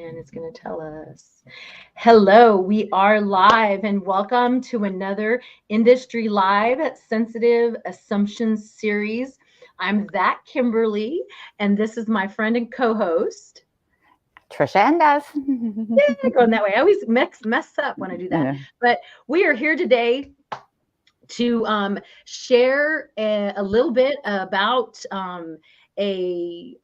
And it's going to tell us, hello, we are live and welcome to another Industry Live Sensitive Assumptions series. I'm ThatKimberly, and this is my friend and co-host. Trisha and us. Yeah, going that way. I always mess up when I do that. Yeah. But we are here today to share a little bit about a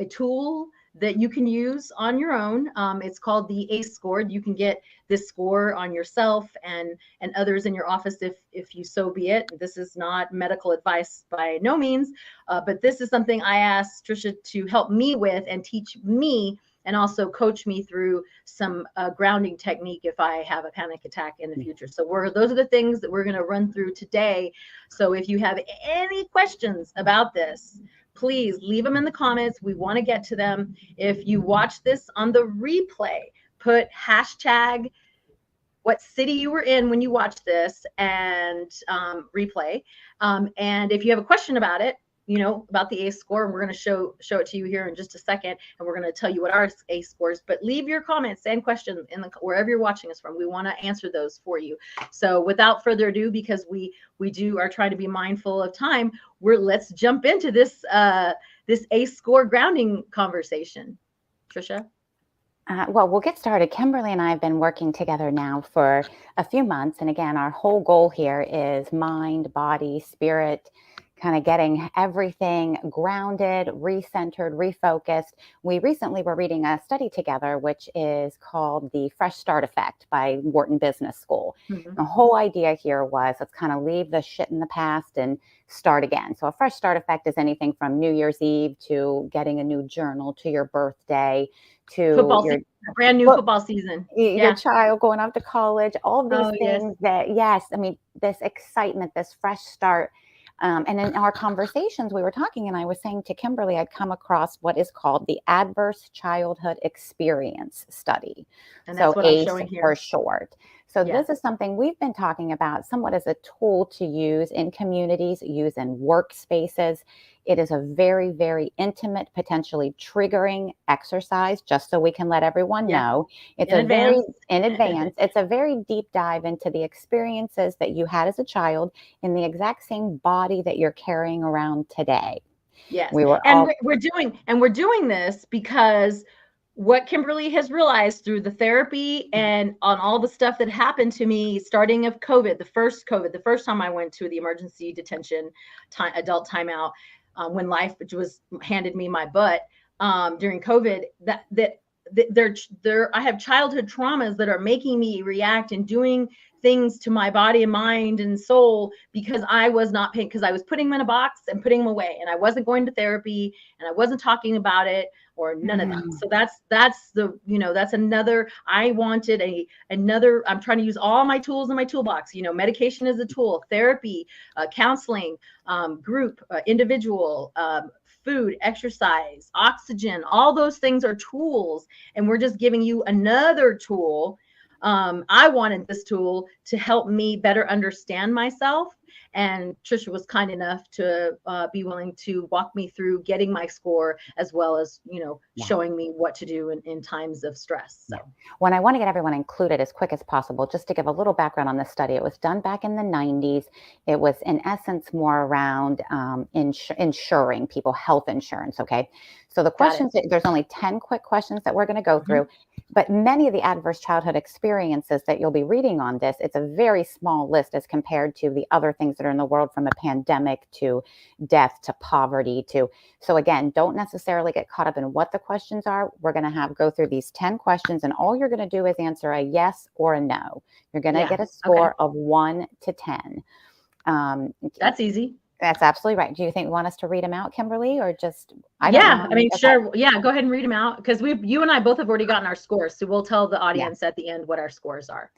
tool that you can use on your own. It's called the ACE score. You can get this score on yourself and others in your office if you so be it. This is not medical advice by no means, but this is something I asked Trisha to help me with and teach me and also coach me through some grounding technique if I have a panic attack in the future. So those are the things that we're going to run through today. So if you have any questions about this, please leave them in the comments. We want to get to them. If you watch this on the replay, put hashtag what city you were in when you watched this and replay. And if you have a question about it, about the ACE score, and we're going to show it to you here in just a second, and we're going to tell you what our ACE scores. But leave your comments and questions wherever you're watching us from. We want to answer those for you. So without further ado, because we are trying to be mindful of time, let's jump into this ACE score grounding conversation. Trisha. Well, we'll get started. Kimberly and I have been working together now for a few months. And again, our whole goal here is mind, body, spirit, kind of getting everything grounded, recentered, refocused. We recently were reading a study together, which is called the Fresh Start Effect by Wharton Business School. Mm-hmm. The whole idea here was let's kind of leave the shit in the past and start again. So a fresh start effect is anything from New Year's Eve to getting a new journal to your birthday to brand new football season. Your child going off to college, all these things that, this excitement, this fresh start. And in our conversations, we were talking, and I was saying to Kimberly, I'd come across what is called the Adverse Childhood Experience Study. And that's what I'm showing here for short. So this is something we've been talking about somewhat as a tool to use in communities, use in workspaces. It is a very, very intimate, potentially triggering exercise, just so we can let everyone know. It's in advance. It's a very deep dive into the experiences that you had as a child in the exact same body that you're carrying around today. Yes. We're doing this because what Kimberly has realized through the therapy and on all the stuff that happened to me starting of COVID, the first time I went to the emergency detention adult timeout, when life was handed me my butt during COVID, I have childhood traumas that are making me react and doing things to my body and mind and soul because I was not paying, because I was putting them in a box and putting them away, and I wasn't going to therapy and I wasn't talking about it or none of that. So that's another, I wanted another, I'm trying to use all my tools in my toolbox. Medication is a tool, therapy, counseling, group, individual, food, exercise, oxygen, all those things are tools. And we're just giving you another tool. I wanted this tool to help me better understand myself. And Trisha was kind enough to be willing to walk me through getting my score, as well as, showing me what to do in times of stress. So when I want to get everyone included as quick as possible, just to give a little background on this study, it was done back in the 90s. It was in essence more around insuring people health insurance. Okay. So the questions, there's only 10 quick questions that we're going to go through. But many of the adverse childhood experiences that you'll be reading on this, it's a very small list as compared to the other things that are in the world, from a pandemic to death to poverty to. So again, don't necessarily get caught up in what the questions are. We're going to go through these 10 questions, and all you're going to do is answer a yes or a no. You're going to get a score of 1 to 10. That's easy. That's absolutely right. Do you think you want us to read them out, Kimberly, or just? Sure. Yeah, go ahead and read them out, because you and I both have already gotten our scores. So we'll tell the audience at the end what our scores are.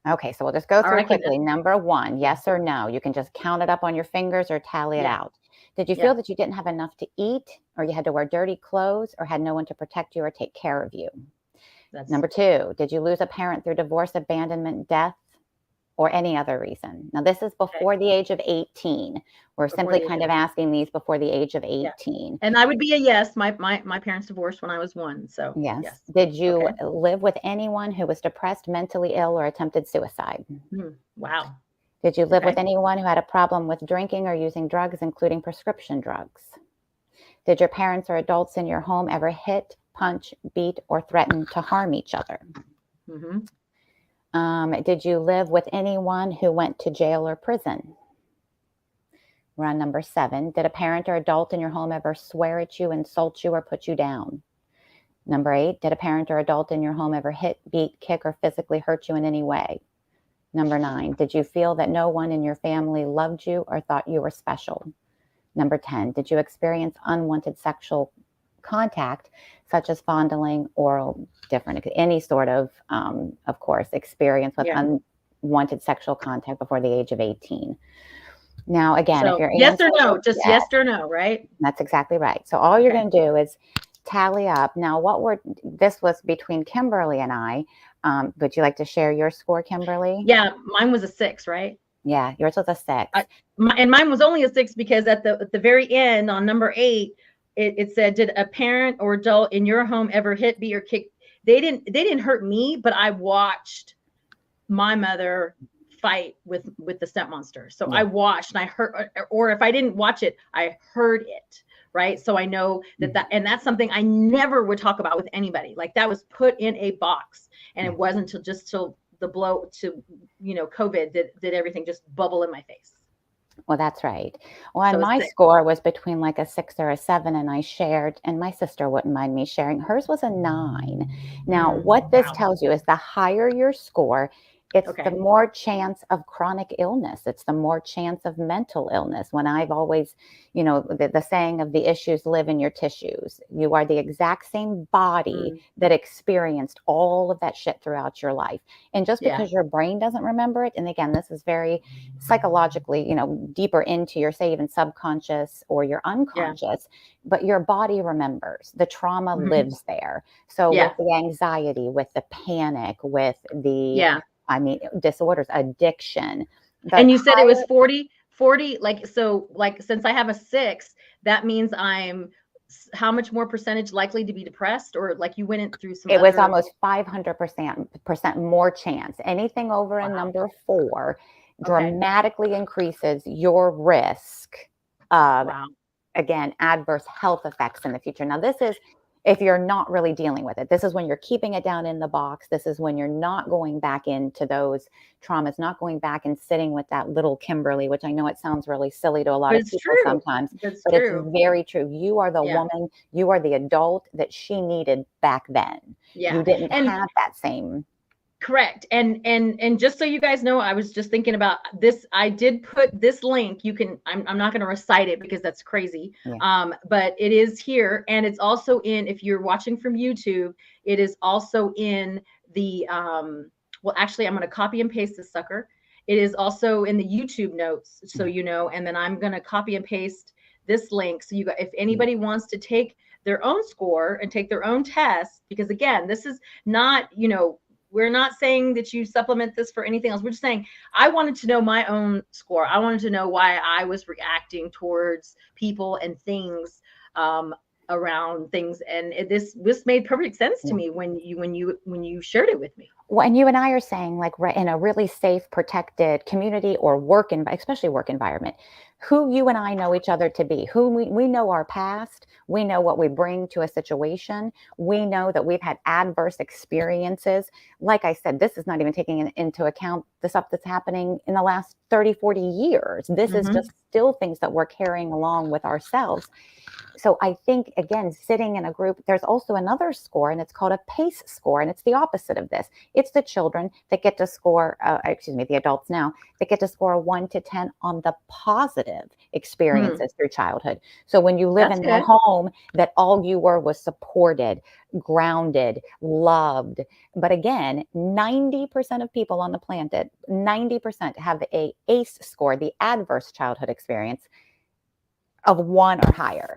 Okay, so we'll just go through quickly. Number 1, yes or no. You can just count it up on your fingers or tally it out. Did you feel that you didn't have enough to eat, or you had to wear dirty clothes, or had no one to protect you or take care of you? Number 2, did you lose a parent through divorce, abandonment, death? or any other reason. Now, this is before the age of 18. We're simply kind of asking these before the age of 18. Yeah. And I would be a yes. My parents divorced when I was 1. So yes. Did you live with anyone who was depressed, mentally ill, or attempted suicide? Wow. Did you live with anyone who had a problem with drinking or using drugs, including prescription drugs? Did your parents or adults in your home ever hit, punch, beat, or threaten to harm each other? Did you live with anyone who went to jail or prison? We're on number 7. Did a parent or adult in your home ever swear at you, insult you, or put you down? Number 8. Did a parent or adult in your home ever hit, beat, kick, or physically hurt you in any way? Number 9. Did you feel that no one in your family loved you or thought you were special? Number 10. Did you experience unwanted sexual contact, such as fondling, oral, any sort of course, experience with unwanted sexual contact before the age of 18? Now, again, if you're yes or no, just yes or no, right? That's exactly right. So all you're going to do is tally up. Now, this was between Kimberly and I. Would you like to share your score, Kimberly? Yeah, mine was a 6, right? Yeah, yours was a 6. And mine was only a 6 because at the very end on number 8, it said, did a parent or adult in your home ever hit, beat, or kick? They didn't hurt me, but I watched my mother fight with the step monster. So I watched and I heard, or if I didn't watch it, I heard it. Right. So I know that, and that's something I never would talk about with anybody. Like, that was put in a box, and it wasn't till the blow to, COVID did everything just bubble in my face. Well, that's right. Well, and my score was between like a 6 or a 7, and I shared, and my sister wouldn't mind me sharing, hers was a 9. Now, what this tells you is the higher your score, it's the more chance of chronic illness. It's the more chance of mental illness. When I've always, the saying of the issues live in your tissues. You are the exact same body that experienced all of that shit throughout your life. And just because your brain doesn't remember it, and again, this is very psychologically, deeper into your, say, even subconscious or your unconscious, but your body remembers. The trauma lives there. So with the anxiety, with the panic, with the disorders, addiction. And you said it was 40, since I have a 6, that means I'm how much more percentage likely to be depressed, or like you went through some? It was almost 500% more chance. Anything over a number 4 dramatically increases your risk of, again, adverse health effects in the future. Now, this is if you're not really dealing with it. This is when you're keeping it down in the box. This is when you're not going back into those traumas, not going back and sitting with that little Kimberly, which I know it sounds really silly to a lot of people sometimes, but it's very true. You are the woman, you are the adult that she needed back then. You didn't have that same. Correct. And just so you guys know, I was just thinking about this. I did put this link. You can, I'm not going to recite it because that's crazy. But it is here. And it's also if you're watching from YouTube, it is also in the, well, actually, I'm going to copy and paste this sucker. It is also in the YouTube notes. So, and then I'm going to copy and paste this link. So if anybody wants to take their own score and take their own test, because again, this is not, we're not saying that you supplement this for anything else. We're just saying I wanted to know my own score. I wanted to know why I was reacting towards people and things around things, and this made perfect sense to me when you shared it with me. Well, and you and I are saying, like, in a really safe, protected community or especially work environment, who you and I know each other to be, who we know our past, we know what we bring to a situation, we know that we've had adverse experiences. Like I said, this is not even taking into account the stuff that's happening in the last 30, 40 years. This is just still things that we're carrying along with ourselves. So I think, again, sitting in a group, there's also another score, and it's called a PACE score, and it's the opposite of this. It's the children that get to score, the adults now, that get to score 1 to 10 on the positive experiences through childhood. So when you live in a home that all you were was supported, grounded, loved. But again, 90% of people on the planet, 90% have a ACE score, the adverse childhood experience, of 1 or higher.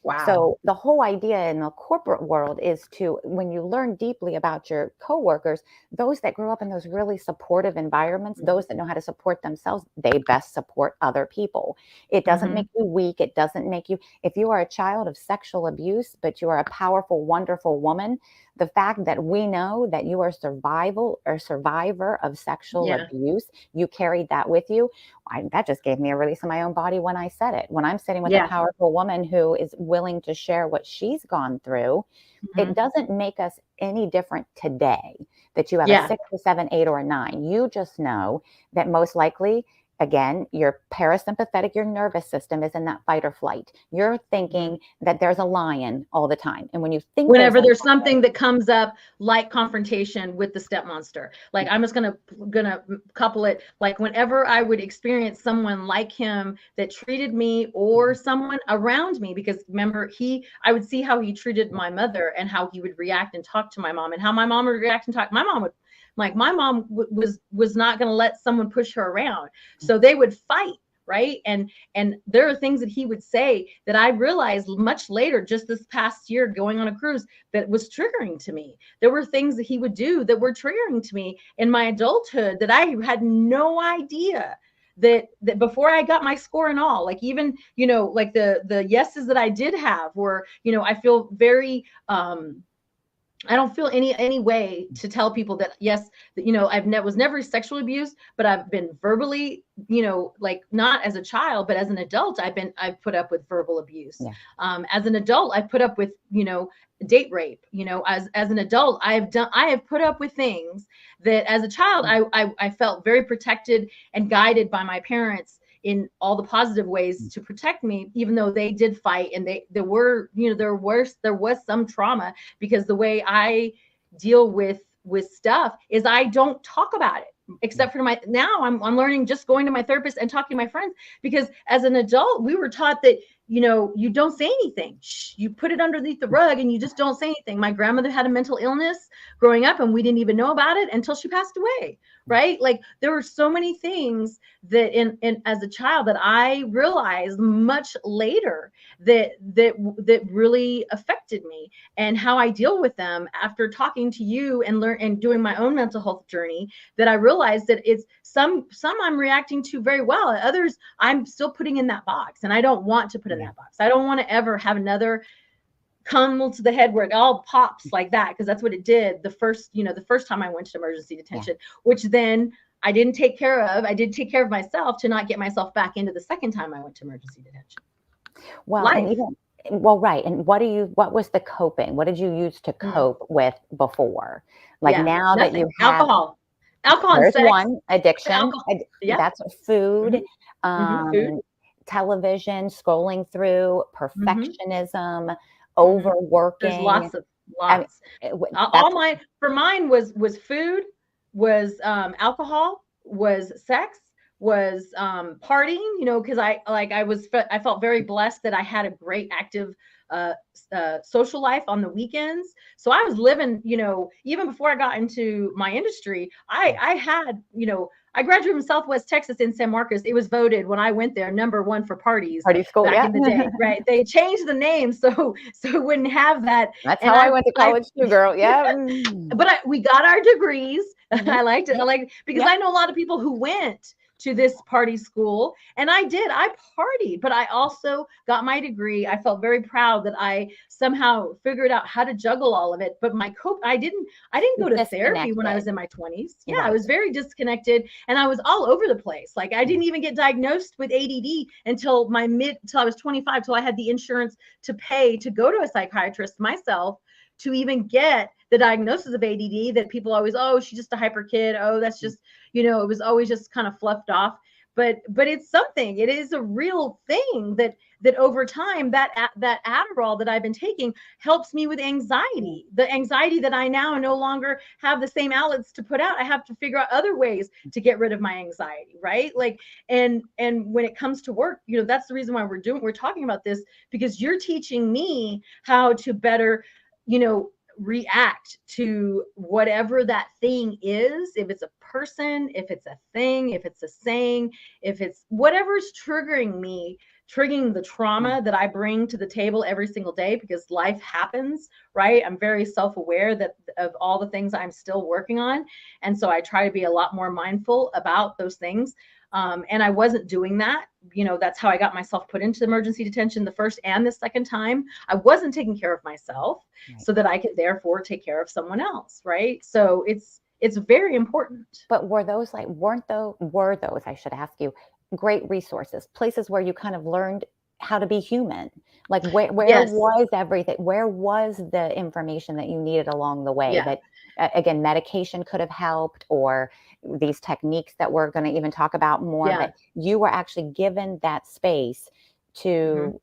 Wow. So the whole idea in the corporate world is to, when you learn deeply about your coworkers, those that grew up in those really supportive environments, Mhm. those that know how to support themselves, they best support other people. It doesn't Mhm. make you weak. It doesn't make you, if you are a child of sexual abuse, but you are a powerful, wonderful woman, the fact that we know that you are survivor of sexual Yeah. abuse, you carried that with you. That just gave me a release in my own body when I said it. When I'm sitting with a Yeah. powerful woman who is willing to share what she's gone through, it Mhm. doesn't make us any different today that you have a Yeah. 6, a 7, 8, or a 9. You just know that most likely, again, your parasympathetic, your nervous system is in that fight or flight. You're Mhm. thinking that there's a lion all the time. And when you think there's Whenever a there's lion, something that comes up like confrontation with the step monster, like I'm just gonna couple it, like whenever I would experience someone like him that treated me or someone around me, because remember, I would see how he treated my mother and how he would react and talk to my mom, and how my mom would react and talk. My mom would, like, my mom was not going to let someone push her around, so they would fight, right? And there are things that he would say that I realized much later, just this past year going on a cruise, that was triggering to me. There were things that he would do that were triggering to me in my adulthood that I had no idea that before I got my score and all, like, even, like the yeses that I did have were, I feel very I don't feel any way to tell people that, yes, that, was never sexually abused, but I've been verbally, like, not as a child, but as an adult, I've put up with verbal abuse. yeah, As an adult, I've put up with, date rape. As an adult, I have put up with things that as a child, I felt very protected and guided by my parents in all the positive ways to protect me, even though they did fight, and there were, there was some trauma, because the way I deal with stuff is I don't talk about it, yeah, except for now I'm learning, just going to my therapist and talking to my friends, because as an adult we were taught that, you don't say anything. Shh, you put it underneath the rug and you just don't say anything. My grandmother had a mental illness growing up and we didn't even know about it until she passed away, right? Like, there were so many things that in as a child that I realized much later that really affected me, and how I deal with them after talking to you and learn and doing my own mental health journey, that I realized that it's some I'm reacting to very well, and others I'm still putting in that box, and I don't want to put in yeah, that box. I don't want to ever have another come to the head where it all pops like that, because that's what it did the first time I went to emergency yeah. detention, which then I didn't take care of. I did take care of myself to not get myself back into the second time I went to emergency detention. Well, and Life. even, well, right. And what was the coping? What did you use to Mm, cope with before? Like yeah, now that you nothing. have, Alcohol and there's sex. one addiction, Alcohol. Yeah. that's food, Food. um, television, scrolling through, Hmm. perfectionism, Hmm. There's overworking. I mean, lots. All that's, mine, for mine, was food, was alcohol, was sex, was partying, because I felt very blessed that I had a great active uh, social life on the weekends. So I was living, even before I got into my industry, I had, I graduated from Southwest Texas in San Marcos. It was voted, when I went there, #1 for parties party school. back Yeah. in the day, right? They changed the name so it wouldn't have that. That's And how I I went to I college too, girl. Yeah. Mm-hmm. but we got our degrees. Mm-hmm. I liked it. I Yep. like, because Yep. I know a lot of people who went to this party school, and I partied, but I also got my degree. I felt very proud that I somehow figured out how to juggle all of it. But I didn't go to therapy when I was Disconnected. in my 20s. Yeah, I Right. was very disconnected, and I was all over the place. Like, I didn't even get diagnosed with ADD until I was 25, till I had the insurance to pay to go to a psychiatrist myself, to even get the diagnosis of ADD, that people always, oh, she's just a hyper kid. Oh, that's just, it was always just kind of fluffed off. But it's something. It is a real thing that over time, that Adderall that I've been taking helps me with anxiety. The anxiety that I now no longer have the same outlets to put out. I have to figure out other ways to get rid of my anxiety, right? Like, and when it comes to work, that's the reason why we're talking about this, because you're teaching me how to better, react to whatever that thing is. If it's a person, if it's a thing, if it's a saying, if it's whatever's triggering me, triggering the trauma that I bring to the table every single day, because life happens, right? I'm very self-aware that of all the things I'm still working on. And so I try to be a lot more mindful about those things. And I wasn't doing that. That's how I got myself put into emergency detention the first and the second time. I wasn't taking care of myself so that I could therefore take care of someone else, right? So it's very important. But were those, I should ask you, great resources, places where you kind of learned how to be human? Like where Yes. was everything? Where was the information that you needed along the way? Yeah. That again, medication could have helped, or these techniques that we're going to even talk about more, Yeah. but you were actually given that space to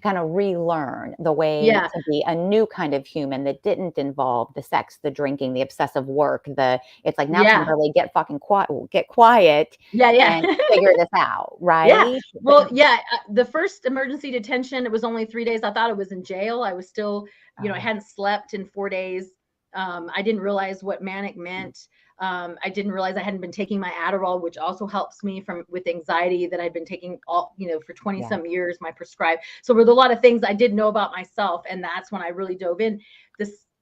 kind of relearn the way Yeah. to be a new kind of human that didn't involve the sex, the drinking, the obsessive work. It's like, now Yeah. Kimberly, get fucking quiet, get quiet, Yeah. and figure this out, right? Yeah. Well, yeah. The first emergency detention, it was only 3 days. I thought I was in jail. I was still, I hadn't slept in 4 days. I didn't realize what manic meant. I didn't realize I hadn't been taking my Adderall, which also helps me with anxiety that I'd been taking for 20 some years, my prescribed. So there were a lot of things I didn't know about myself. And that's when I really dove in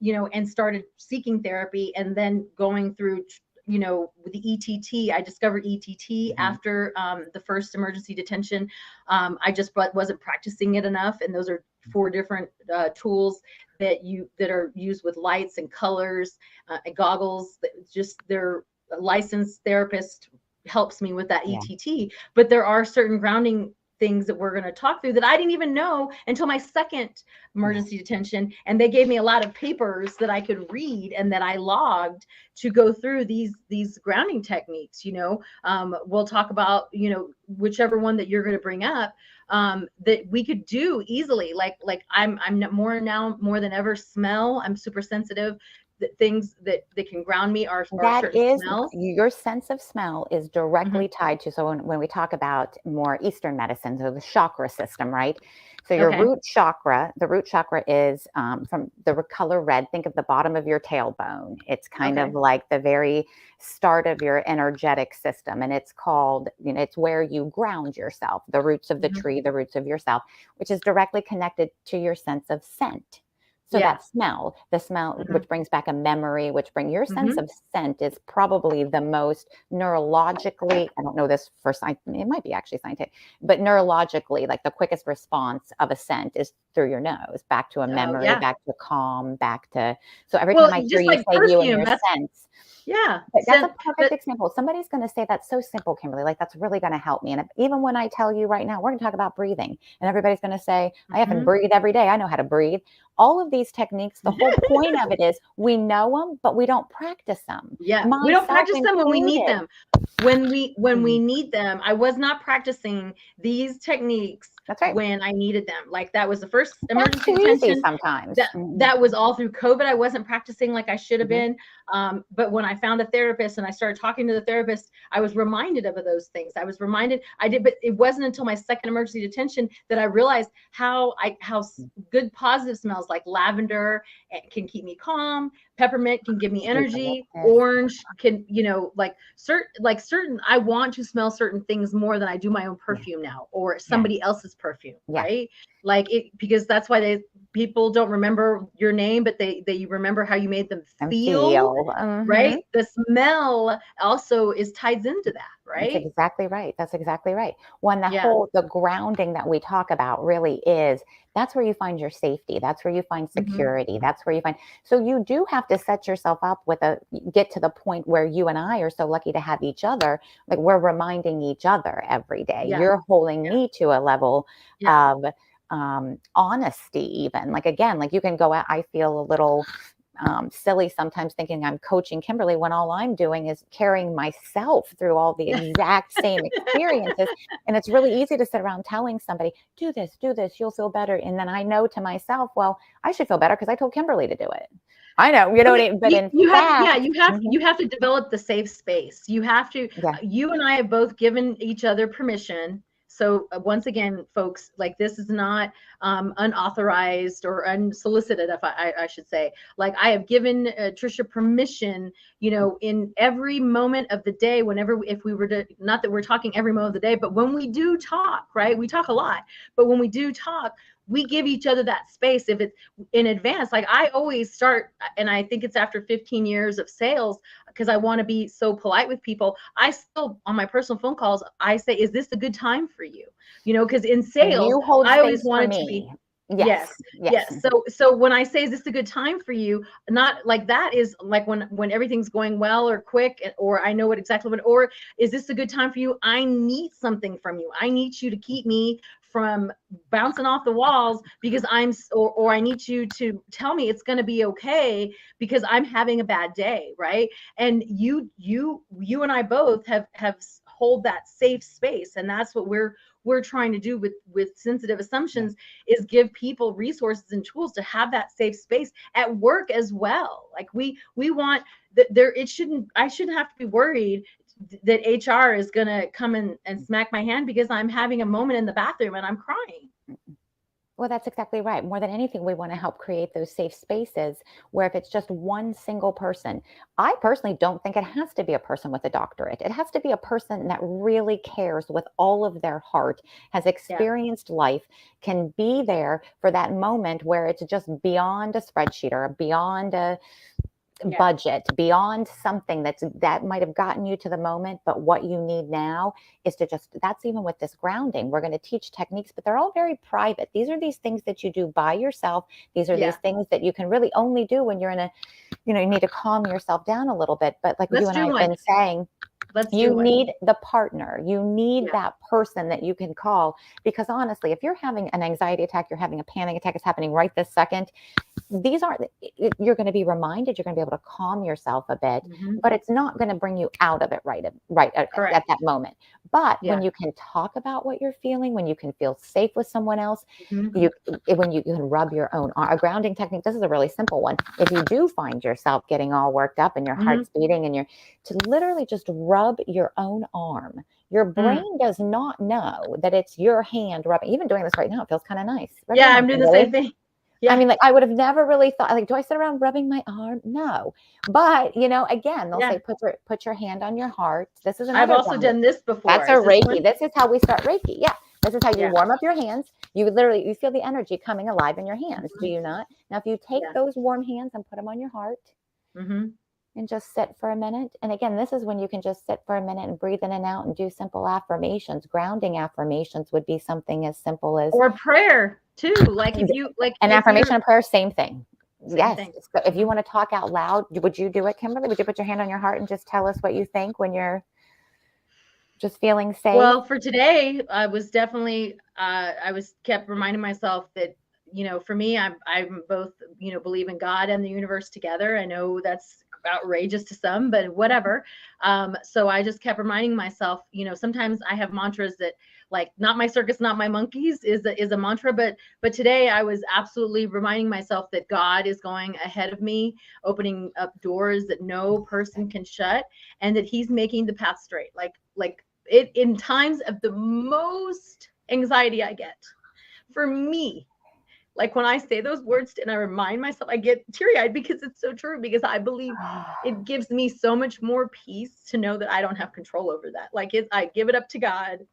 and started seeking therapy, and then going through, with the ETT. I discovered ETT after the first emergency detention. I just wasn't practicing it enough. And those are 4 different tools that are used with lights and colors and goggles. Their licensed therapist helps me with that ETT. But there are certain grounding things that we're going to talk through that I didn't even know until my second emergency detention. And they gave me a lot of papers that I could read and that I logged to go through these grounding techniques. We'll talk about, whichever one that you're going to bring up, that we could do easily. Like I'm more than ever smell. I'm super sensitive. Things that can ground me are certain smells. Your sense of smell is directly tied to, so when we talk about more Eastern medicine, so the chakra system, right? So your root chakra, the root chakra is from the color red. Think of the bottom of your tailbone. It's kind of like the very start of your energetic system. And it's called, it's where you ground yourself, the roots of the tree, the roots of yourself, which is directly connected to your sense of scent. So that the smell, which brings back a memory, your sense of scent is probably the most neurologically, I don't know this for science, it might be actually scientific, but neurologically, like the quickest response of a scent is through your nose, back to a memory, back to calm, so every time I hear you say perfume, you and your scents. Yeah. That's a perfect example. Somebody's going to say, that's so simple, Kimberly. Like, that's really going to help me. And even when I tell you right now, we're going to talk about breathing, and everybody's going to say, I have to breathe every day. I know how to breathe. All of these techniques, the whole point of it is we know them, but we don't practice them. Yeah. We don't practice them when we need them. When we need them. I was not practicing these techniques. That's right. When I needed them. Like, that was the first emergency detention. Sometimes that was all through COVID. I wasn't practicing like I should have been. But when I found a therapist and I started talking to the therapist, I was reminded of those things. I was reminded but it wasn't until my second emergency detention that I realized how good positive smells like lavender can keep me calm. Peppermint can give me energy. Orange can, certain, I want to smell certain things more than I do my own perfume now, or somebody else's perfume, right? Like because that's why people don't remember your name, but they remember how you made them feel. Right? The smell also ties into that, right? That's exactly right. That's exactly right. When the grounding that we talk about really is, that's where you find your safety. That's where you find security. That's where you find, so you do have to set yourself up get to the point where you and I are so lucky to have each other. Like, we're reminding each other every day. You're holding me to a level of honesty, even. Like, again, like, you can go out, I feel a little silly sometimes thinking I'm coaching Kimberly when all I'm doing is carrying myself through all the exact same experiences. And it's really easy to sit around telling somebody, do this, you'll feel better. And then I know to myself, well, I should feel better because I told Kimberly to do it. I know, you know what I mean? But you have to develop the safe space. You have to, you and I have both given each other permission. So once again, folks, like this is not unauthorized or unsolicited, if I should say. Like I have given Trisha permission, you know, in every moment of the day, whenever, if we were to, not that we're talking every moment of the day, but when we do talk, right? We talk a lot, but when we do talk, we give each other that space. If it's in advance, like I always start, and I think it's after 15 years of sales, because I want to be so polite with people. I still, on my personal phone calls, I say, is this a good time for you? You know, because in And sales, you hold I always space for wanted to be, me. yes, Yes. Yes. yes. So when I say, is this a good time for you? Not like that is like when everything's going well or quick, or I know what exactly what, or is this a good time for you? I need something from you. I need you to keep me from bouncing off the walls because or I need you to tell me it's going to be okay because I'm having a bad day, right? And you and I both have hold that safe space, and that's what we're trying to do with sensitive assumptions, is give people resources and tools to have that safe space at work as well. Like we want that there, I shouldn't have to be worried that HR is going to come and smack my hand because I'm having a moment in the bathroom and I'm crying. Well, that's exactly right. More than anything, we want to help create those safe spaces where if it's just one single person, I personally don't think it has to be a person with a doctorate. It has to be a person that really cares with all of their heart, has Yeah. experienced life, can be there for that moment where it's just beyond a spreadsheet or beyond a budget, beyond something that might have gotten you to the moment, but what you need now is to just, that's even with this grounding, we're going to teach techniques, but they're all very private. These are these things that you do by yourself. These are these things that you can really only do when you're in a, you need to calm yourself down a little bit. But like you and I have been saying, you need the partner. You need that person that you can call, because honestly, if you're having an anxiety attack, you're having a panic attack, it's happening right this second, these aren't, you're going to be reminded, you're going to be able to calm yourself a bit, but it's not going to bring you out of it right at that moment. But when you can talk about what you're feeling, when you can feel safe with someone else, when you can rub your own a grounding technique. This is a really simple one. If you do find yourself getting all worked up and your heart's beating and to literally just rub your own arm. Your brain does not know that it's your hand rubbing. Even doing this right now, it feels kind of nice. I'm doing the same thing. Yeah. I mean, like I would have never really thought, like, do I sit around rubbing my arm? No. But, again, they'll say, put your hand on your heart. This is another I've also done this before. That's a Reiki. This is how we start Reiki. Yeah. This is how you warm up your hands. You feel the energy coming alive in your hands. Do you not? Now, if you take those warm hands and put them on your heart and just sit for a minute. And again, this is when you can just sit for a minute and breathe in and out and do simple affirmations. Grounding affirmations would be something as simple as, or prayer too. Like if you like an affirmation and prayer, same thing. Yes. Thing. So if you want to talk out loud, would you do it, Kimberly? Would you put your hand on your heart and just tell us what you think when you're just feeling safe? Well, for today, I was definitely, kept reminding myself that, for me, I'm both, believe in God and the universe together. I know that's outrageous to some, but whatever. So I just kept reminding myself, sometimes I have mantras that, like, not my circus, not my monkeys is a mantra, but today I was absolutely reminding myself that God is going ahead of me, opening up doors that no person can shut, and that he's making the path straight. Like it, in times of the most anxiety I get, for me, like when I say those words and I remind myself, I get teary-eyed because it's so true, because I believe it gives me so much more peace to know that I don't have control over that. Like I give it up to God,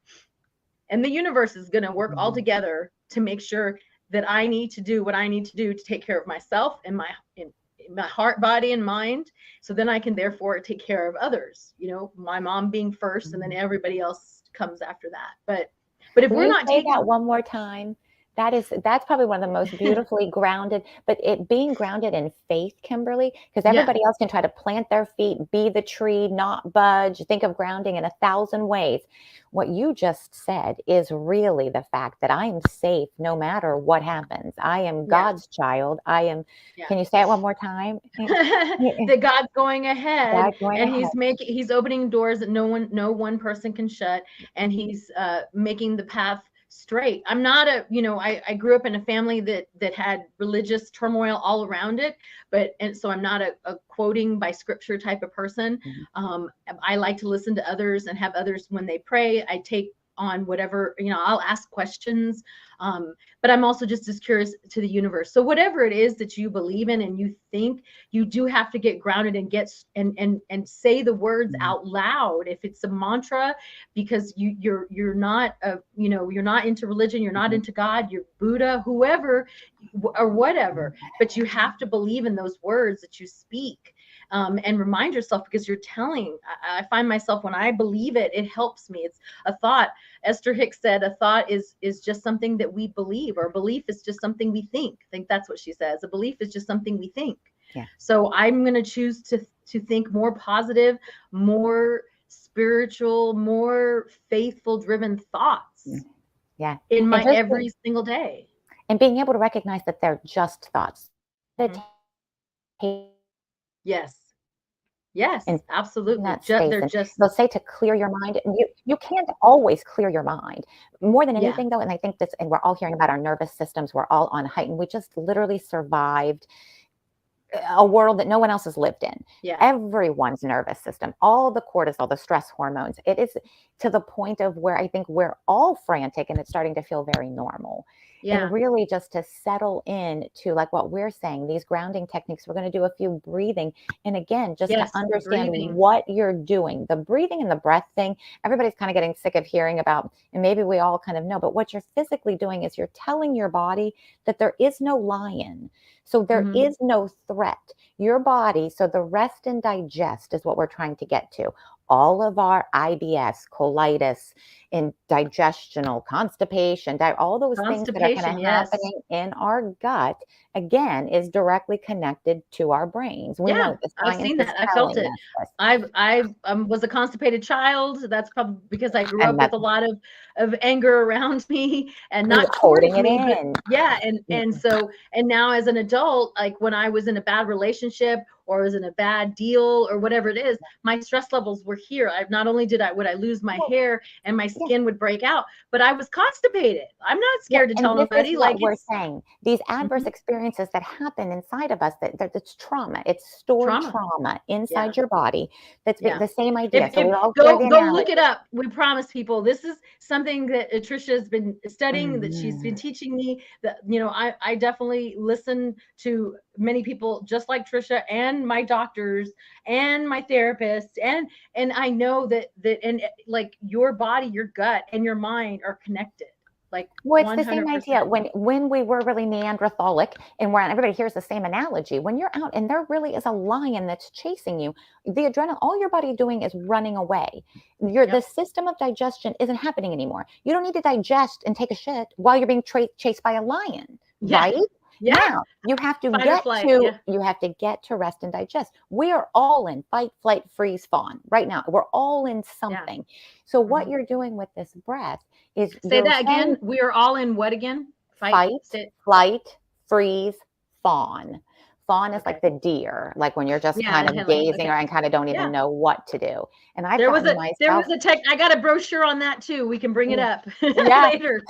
and the universe is going to work all together to make sure that I need to do what I need to do to take care of myself and in my heart, body, and mind. So then I can therefore take care of others, my mom being first, and then everybody else comes after that. But if we're not taking that one more time, that's probably one of the most beautifully grounded, but it being grounded in faith, Kimberly, because everybody else can try to plant their feet, be the tree, not budge, think of grounding in 1,000 ways. What you just said is really the fact that I am safe no matter what happens. I am God's child. I am, can you say it one more time? That God's going ahead, and ahead. he's opening doors that no one person can shut, and he's making the path straight. I'm not I grew up in a family that had religious turmoil all around it, and so I'm not a quoting by scripture type of person. I like to listen to others and have others, when they pray, I take on whatever, I'll ask questions. But I'm also just as curious to the universe. So whatever it is that you believe in and you think, you do have to get grounded and get and say the words out loud. If it's a mantra, because you're not you're not into religion, you're not into God, you're Buddha, whoever or whatever, but you have to believe in those words that you speak. And remind yourself, because you're telling. I find myself, when I believe it, it helps me. It's a thought. Esther Hicks said a thought is just something that we believe, or a belief is just something we think. I think that's what she says. A belief is just something we think. Yeah. So I'm going to choose to think more positive, more spiritual, more faithful driven thoughts. Yeah. In my every single day. And being able to recognize that they're just thoughts. Yes. Yes, and absolutely. they'll say to clear your mind. You can't always clear your mind. More than anything, though, and I think and we're all hearing about our nervous systems. We're all on heightened. We just literally survived a world that no one else has lived in. Yeah. Everyone's nervous system, all the cortisol, the stress hormones, it is to the point of where I think we're all frantic, and it's starting to feel very normal. Yeah. And really just to settle in to, like what we're saying, these grounding techniques. We're going to do a few breathing. And again, just to understand what you're doing. The breathing and the breath thing, everybody's kind of getting sick of hearing about, and maybe we all kind of know, but what you're physically doing is you're telling your body that there is no lion. So there is no threat. Your body, so the rest and digest is what we're trying to get to. All of our IBS, colitis, and digestional, constipation, all those things that are kind of happening in our gut, again, is directly connected to our brains. We know this. I've seen that. I felt it. I was a constipated child. That's probably because I grew up with a lot of anger around me, and not holding it me, in. And now as an adult, like when I was in a bad relationship or was in a bad deal or whatever it is, my stress levels were here. Not only would I lose my hair and my skin would break out, but I was constipated. I'm not scared to tell nobody. Like we're saying, these adverse experiences that happen inside of us, that's trauma. It's stored trauma inside your body. That's the same idea. So we all go look it up. We promise people. This is something that Trisha has been studying, that she's been teaching me. That I definitely listen to many people just like Trisha and my doctors and my therapists, and I know that and like your body, your gut, and your mind are connected. Like, well, it's 100%. The same idea. When we were really Neanderthalic, and everybody hears the same analogy. When you're out and there really is a lion that's chasing you, the adrenaline, all your body doing is running away. The system of digestion isn't happening anymore. You don't need to digest and take a shit while you're being chased by a lion, right? Yeah. Now you have to get to rest and digest. We are all in fight, flight, freeze, fawn right now. We're all in something. Yeah. So what you're doing with this breath is say that again. We are all in what again? Fight, flight, freeze, fawn. Fawn is like the deer, like when you're just kind of gazing and kind of don't even know what to do. And I there was a tech. I got a brochure on that too. We can bring it up later.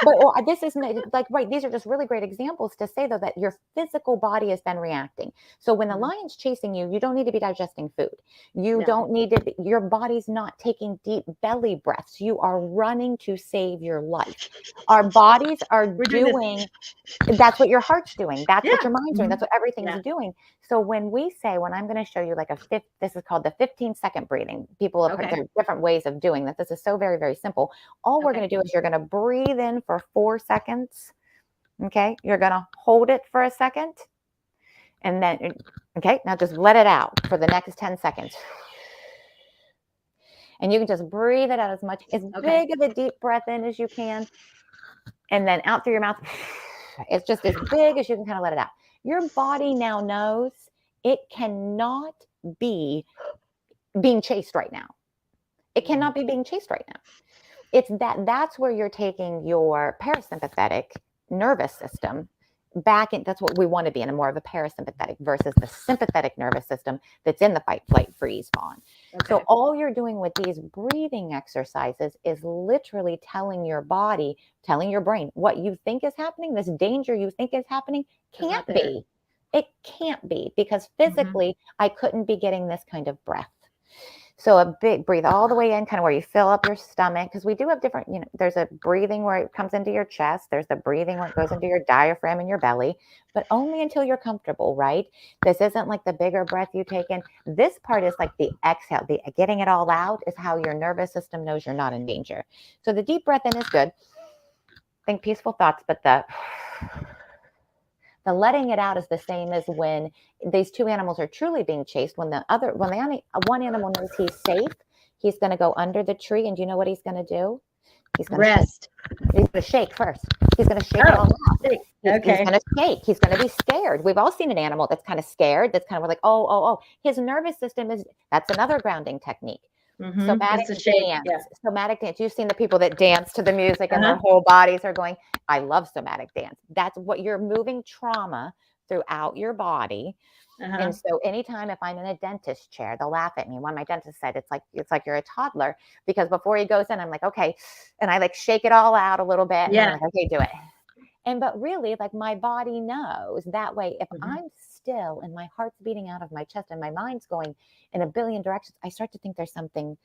But this is like these are just really great examples to say though that your physical body has been reacting. So when the lion's chasing you, you don't need to be digesting food. You don't need to. Your body's not taking deep belly breaths. You are running to save your life. Our bodies are doing. That's what your heart's doing. That's what your mind's doing. That's what everything's doing. So when I'm going to show you this is called the 15-second breathing. People have there are different ways of doing that. This is so very, very simple. All we're going to do is you're going to breathe in for 4 seconds. Okay. You're going to hold it for a second. And then, now just let it out for the next 10 seconds. And you can just breathe it out as big of a deep breath in as you can. And then out through your mouth. It's just as big as you can kind of let it out. Your body now knows it cannot be being chased right now. It cannot be being chased right now. It's that's where you're taking your parasympathetic nervous system back in. That's what we want to be in, a more of a parasympathetic versus the sympathetic nervous system that's in the fight, flight, freeze, fawn. So all you're doing with these breathing exercises is literally telling your body, telling your brain what you think is happening, this danger you think is happening can't be. It can't be, because physically I couldn't be getting this kind of breath. So a big breathe all the way in, kind of where you fill up your stomach, because we do have different, there's a breathing where it comes into your chest. There's the breathing where it goes into your diaphragm and your belly, but only until you're comfortable, right? This isn't like the bigger breath you take in. This part is like the exhale, the getting it all out is how your nervous system knows you're not in danger. So the deep breath in is good. Think peaceful thoughts, but the letting it out is the same as when these two animals are truly being chased. When one animal knows he's safe, he's going to go under the tree, and do you know what he's going to do? He's going to Rest. He's going to shake first. He's going to shake it all out. He's going to shake. He's going to be scared. We've all seen an animal that's kind of scared. That's kind of like, oh. His nervous system that's another grounding technique. Somatic dance. Somatic dance. You've seen the people that dance to the music and their whole bodies are going. I love somatic dance. That's what you're moving trauma throughout your body. And so anytime if I'm in a dentist chair, they'll laugh at me. One of my dentists said, it's like you're a toddler, because before he goes in, I'm like, okay. And I like shake it all out a little bit. And I'm like, okay, do it. But really, like, my body knows that way. If I'm still and my heart's beating out of my chest and my mind's going in a billion directions, I start to think there's something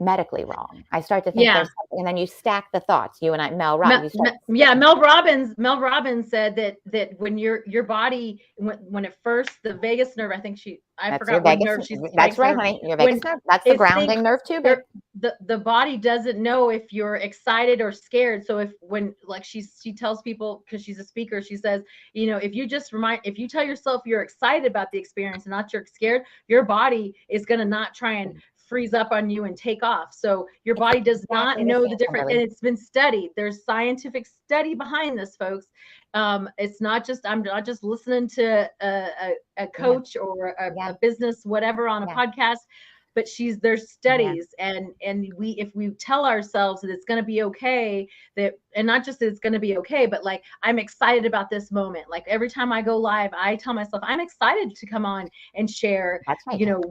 medically wrong. I start to think there's something, and then you stack the thoughts. You and I, Mel Robbins. Mel Robbins said that when your body, when at first the vagus nerve, I forgot what nerve she's. That's right, honey. Your vagus nerve. That's the grounding nerve too. The body doesn't know if you're excited or scared. So when she tells people, because she's a speaker, she says, if you tell yourself you're excited about the experience and not you're scared, your body is going to not try and freeze up on you and take off. So your body does not know the difference. And it's been studied. There's scientific study behind this, folks. It's not just, I'm not just listening to a coach or a business, whatever, on a podcast, but there's studies, and if we tell ourselves that it's going to be okay, and not just that it's going to be okay, but like, I'm excited about this moment. Like every time I go live, I tell myself I'm excited to come on and share,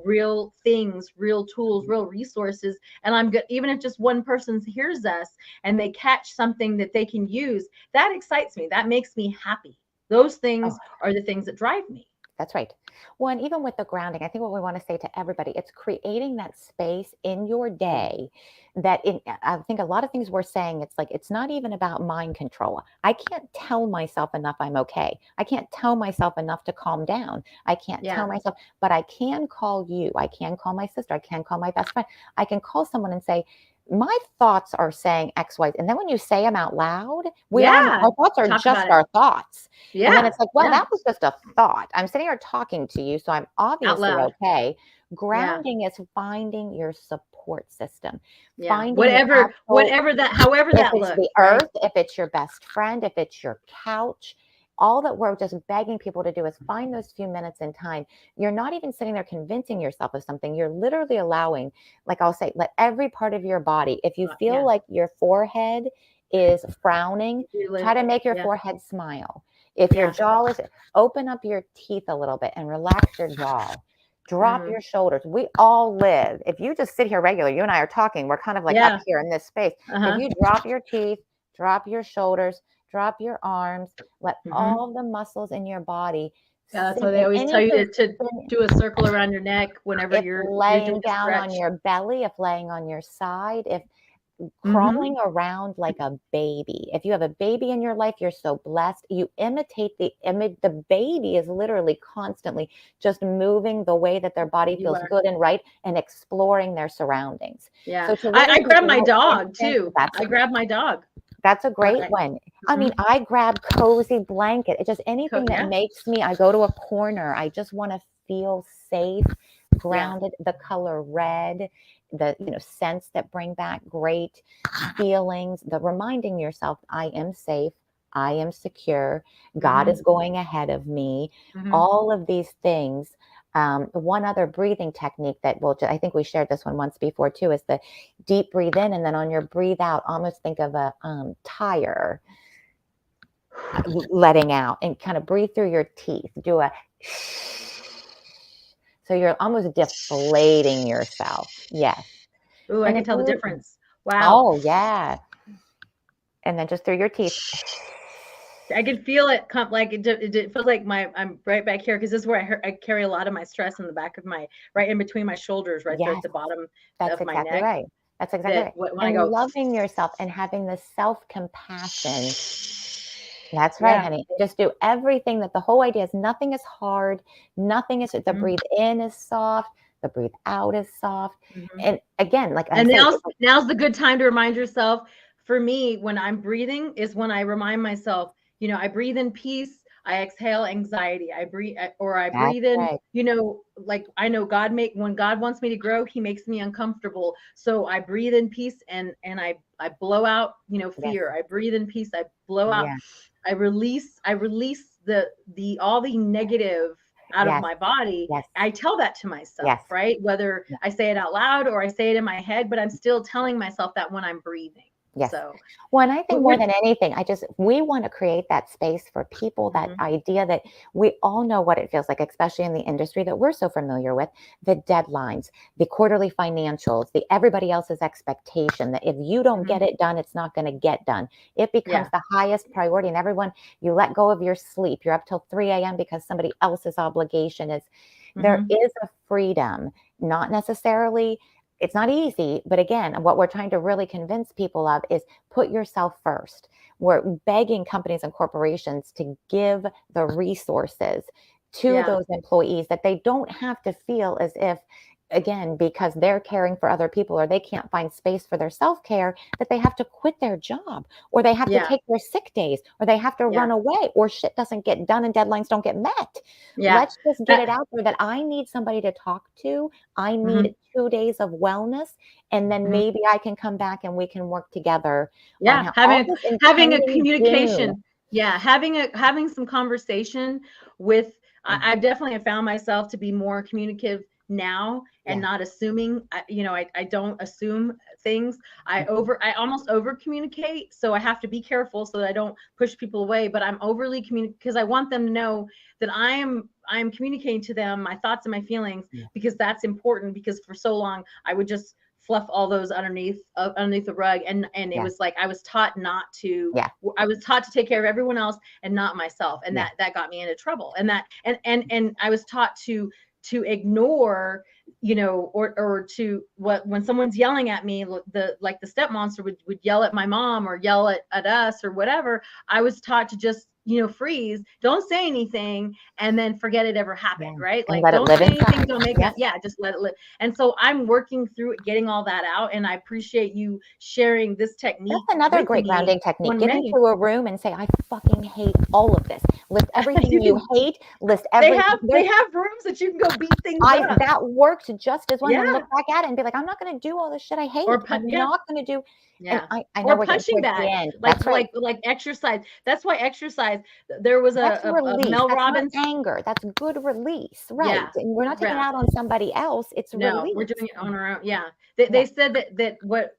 real things, real tools, real resources. And I'm good. Even if just one person hears us and they catch something that they can use, that excites me. That makes me happy. Those things are the things that drive me. That's right. Well, and even with the grounding, I think what we want to say to everybody, it's creating that space in your day I think a lot of things we're saying, it's like, it's not even about mind control. I can't tell myself enough I'm okay. I can't tell myself enough to calm down. I can't tell myself, but I can call you. I can call my sister. I can call my best friend. I can call someone and say, my thoughts are saying X, Y. And then when you say them out loud, our thoughts are just our thoughts. Yeah. And then it's like, well, that was just a thought. I'm sitting here talking to you, so I'm obviously okay. Grounding is finding your support system. Finding however that looks. The earth, if it's your best friend, if it's your couch. All that we're just begging people to do is find those few minutes in time. You're not even sitting there convincing yourself of something. You're literally allowing, like I'll say, let every part of your body, if you feel like your forehead is frowning, try to make your forehead smile. If your jaw is, open up your teeth a little bit and relax your jaw. Drop your shoulders. We all live. If you just sit here regularly, you and I are talking, we're kind of like up here in this space. If you drop your teeth, drop your shoulders, drop your arms, let all the muscles in your body. That's why they always tell you to do a circle around your neck whenever you're laying down on your belly, if laying on your side, if crawling around like a baby. If you have a baby in your life, you're so blessed. You imitate the image. The baby is literally constantly just moving the way that their body feels good and right, and exploring their surroundings. Yeah. So I grab my dog too. I grab my dog. That's a great one. I mean, I grab cozy blanket. It's just anything that makes me, I go to a corner. I just want to feel safe, grounded, the color red, the scents that bring back great feelings, the reminding yourself, I am safe, I am secure, God is going ahead of me, all of these things. One other breathing technique that I think we shared this one once before too, is the deep breathe in, and then on your breathe out, almost think of a tire letting out, and kind of breathe through your teeth. Do a so you're almost deflating yourself. Yes. Ooh, I can tell the difference. Wow. Oh yeah. And then just through your teeth. I can feel it come, like it feels like I'm right back here, because this is where I carry a lot of my stress in the back of my, right in between my shoulders, right there Yes, at the bottom that's of my exactly neck. right. That's exactly That right. when I And go, loving yourself and having the self-compassion. That's right, yeah. honey. Just do everything. That the whole idea is nothing is hard. Nothing is, the Mhm, breathe in is soft. The breathe out is soft. mhm. And again, like I And say, now's the good time to remind yourself. For me, when I'm breathing, is when I remind myself, I breathe in peace, I exhale anxiety. I that's breathe in, right. like I know when God wants me to grow, he makes me uncomfortable. So I breathe in peace, and I blow out, Yes. fear. I breathe in peace, I blow out, Yeah. I release the all the negative out of Yes. my body. Yes. I tell that to Yes. myself, right? Whether Yes. I say it out loud or I say it in my head, but I'm still telling myself that when I'm breathing. Yes. So, Well, and I think more what, than anything, we want to create that space for people, that mhm, idea that we all know what it feels like, especially in the industry that we're so familiar with, the deadlines, the quarterly financials, the everybody else's expectation that if you don't mhm, get it done, it's not going to get done. It becomes yeah, the highest priority. And everyone, you let go of your sleep. You're up till 3 a.m. because somebody else's obligation is. There mhm, is a freedom, not necessarily, it's not easy, but again, what we're trying to really convince people of is put yourself first. We're begging companies and corporations to give the resources to yeah, those employees, that they don't have to feel as if, again, because they're caring for other people or they can't find space for their self-care, that they have to quit their job, or they have to yeah, take their sick days, or they have to yeah, run away, or shit doesn't get done and deadlines don't get met. yeah. Let's just get That, it out there that I need somebody to talk to. I mhm, need 2 days of wellness, and then mhm. maybe I can come back and we can work together on Yeah, how all having this having a impending doom. communication. Yeah, having some conversation with. Mhm. I've definitely found myself to be more communicative now, and Yeah. not assuming. I don't assume things. Mhm. I almost over communicate, so I have to be careful so that I don't push people away. But I'm overly communicative because I want them to know that I am communicating to them my thoughts and my feelings, Yeah. because that's important. Because for so long I would just fluff all those underneath the rug, and it Yeah. was like I was taught not to. Yeah. I was taught to take care of everyone else and not myself, and Yeah. that got me into trouble. And I was taught to ignore, or to, what, when someone's yelling at me, the step monster would yell at my mom or yell at us or whatever. I was taught to just, freeze, don't say anything, and then forget it ever happened, Yeah. right? And Like, let it don't live say anything, inside. don't make it, Yep. yeah, just let it live. And so I'm working through it, getting all that out, and I appreciate you sharing this That's technique another with great me grounding technique. on Get many. into a room and say, I fucking hate all of this. List everything You you can hate. List they every, have there's, they have rooms that you can go beat things up. that worked just as well. And then Yeah. look back at it and be like, I'm not going to do all this shit I hate. Or I'm yeah. not going to do. And Yeah. I know Or we're getting punching towards the bag, end. like That's right. like like exercise. That's why exercise. There was That's a release. Mel That's not Robbins. anger. That's good release. Right. Yeah. And we're not taking it Yeah. out on somebody else. It's No, we're release. doing it on our own. Yeah. They Yeah. said that what,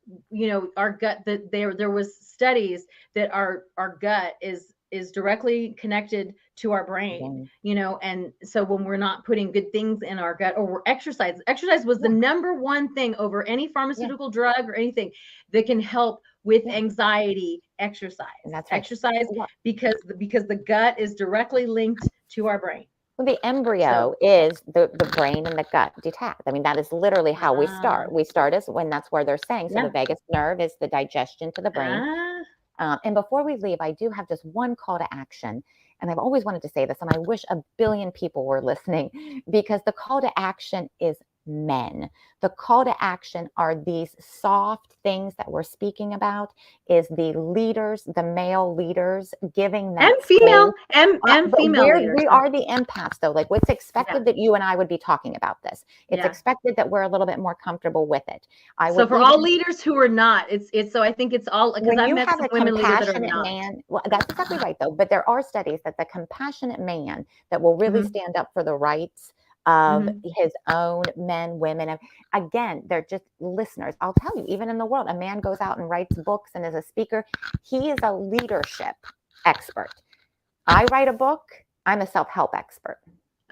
our gut, that there was studies that our gut is directly connected to our brain, Again. and so when we're not putting good things in our gut, or we're exercise was the Yeah. number one thing over any Yeah. pharmaceutical drug or anything that can help with Yeah. anxiety. Exercise. And that's right. Exercise, Well, because the gut is directly linked to our brain. the So, embryo is the brain and the gut detached. I mean, that is literally how we ah, start. We start as when that's where they're saying. So the yeah. vagus nerve is the digestion to the brain. Ah, And before we leave, I do have just one call to action. And I've always wanted to say this, and I wish a billion people were listening, because the call to action is men. The call to action are these soft things that we're speaking about, is the leaders, the male leaders, giving and that female, space. and But female leaders. we are the empaths, though. Like, it's Yeah, expected that you and I would be talking about this. It's yeah. expected that we're a little bit more comfortable with it. I So would for all even, leaders who are not, so I think it's all, because when I've you met have some a women leaders that are compassionate not. man, well, that's exactly right, though. But there are studies that the compassionate man that will really Hmm. stand up for the rights of Hmm. his own men, women, and again, they're just listeners. I'll tell you, even in the world, a man goes out and writes books and is a speaker. He is a leadership expert. I write a book. I'm a self-help expert.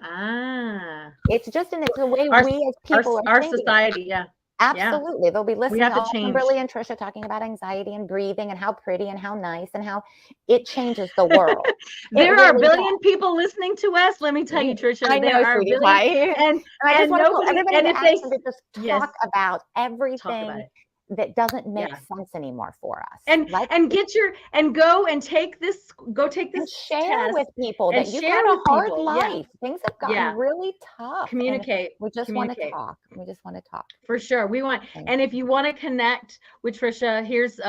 Ah, It's just, and it's the way our we as our people are our thinking. society. Yeah. Absolutely. They'll be We listening have to all change. Kimberly and Trisha talking about anxiety and breathing and how pretty and how nice and how it changes the world. It There are a really billion does. people listening to us. Let me tell you, Trisha, I there know, are a sweetie billion, pie. and I just want to pull nobody, everybody and to if they, action to just yes, talk about talk about everything it. that doesn't make Yeah. sense anymore for us. And get your, and go and take this, And share test with people and that you've had share a with hard people. Yeah. life. Things have gotten Yeah. really tough, and Communicate, we just want to communicate. talk. We just want to talk. For sure. We want, Thank and you. if you want to connect with Trisha, here's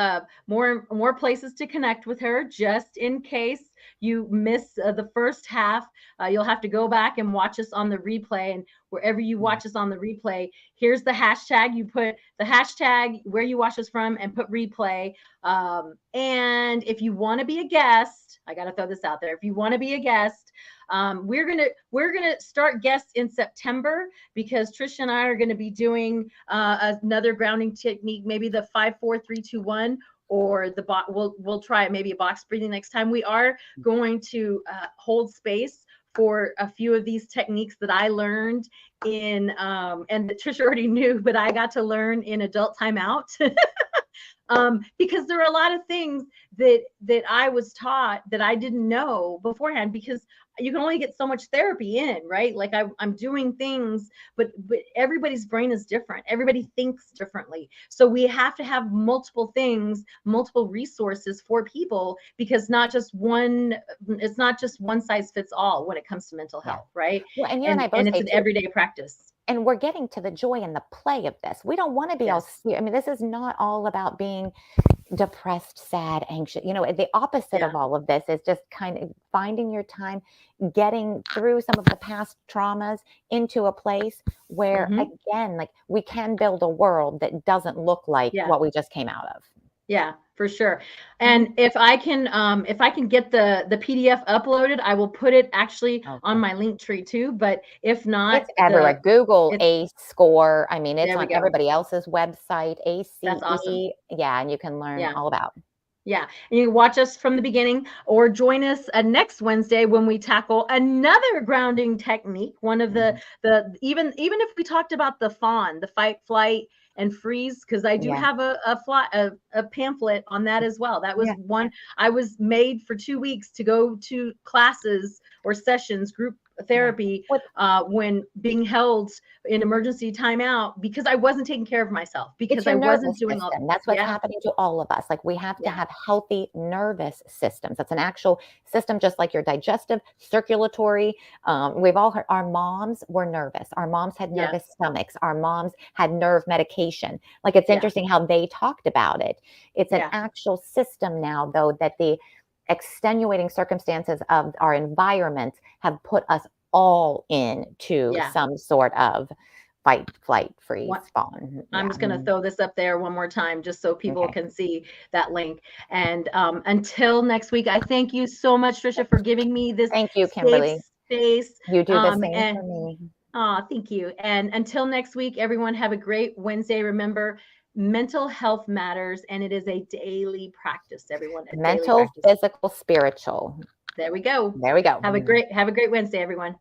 more places to connect with her, just in case you miss the first half. You'll have to go back and watch us on the replay, and wherever you watch us on the replay, here's the hashtag. You put the hashtag where you watch us from and put replay. And if you want to be a guest, I got to throw this out there. If you want to be a guest, we're gonna start guests in September, because Trisha and I are going to be doing another grounding technique, maybe the 5-4-3-2-1, or the we'll try maybe a box breathing next time. We are going to hold space for a few of these techniques that I learned in and that Trisha already knew, but I got to learn in adult timeout. Because there are a lot of things that I was taught that I didn't know beforehand, because you can only get so much therapy in, right? Like I'm doing things, but everybody's brain is different. Everybody thinks differently. So we have to have multiple things, multiple resources for people, because it's not just one size fits all when it comes to mental health, right? Well, and you and I both And it's say an too, everyday practice. and we're getting to the joy and the play of this. We don't want to be all Yes. serious. I mean, this is not all about being depressed, sad, anxious. The opposite Yeah. of all of this is just kind of finding your time, getting through some of the past traumas into a place where, again, like, we can build a world that doesn't look like Yeah. what we just came out of. Yeah, for sure. And if I can get the PDF uploaded, I will put it actually on my link tree too. But if not, It's everywhere. Google it's, ACE score. I mean, it's there we on go. everybody else's website, That's awesome. ACE. Yeah, and you can learn Yeah. all about. Yeah. And you can watch us from the beginning, or join us next Wednesday when we tackle another grounding technique. One of the even if we talked about the fawn, the fight, flight, and freeze, because I do have a pamphlet on that as well. That was one I was made for 2 weeks to go to classes or sessions, group therapy, when being held in emergency timeout, because I wasn't taking care of myself, because I wasn't doing all. That's what's happening to all of us. Like, we have to have healthy nervous systems. That's an actual system, just like your digestive, circulatory. We've all heard our moms were nervous. Our moms had nervous stomachs. Our moms had nerve medication. Like, it's interesting how they talked about it. It's an actual system now, though, that the extenuating circumstances of our environment have put us all into some sort of fight, flight, freeze, fawn. I'm just going to throw this up there one more time, just so people can see that link. And until next week, I thank you so much, Trisha, for giving me this thank you, Kimberly. Space. You do the same for me. Thank you. And until next week, everyone, have a great Wednesday. Remember, mental health matters, and it is a daily practice, everyone. Mental, physical, spiritual. There we go. There we go. Have a great Wednesday, everyone.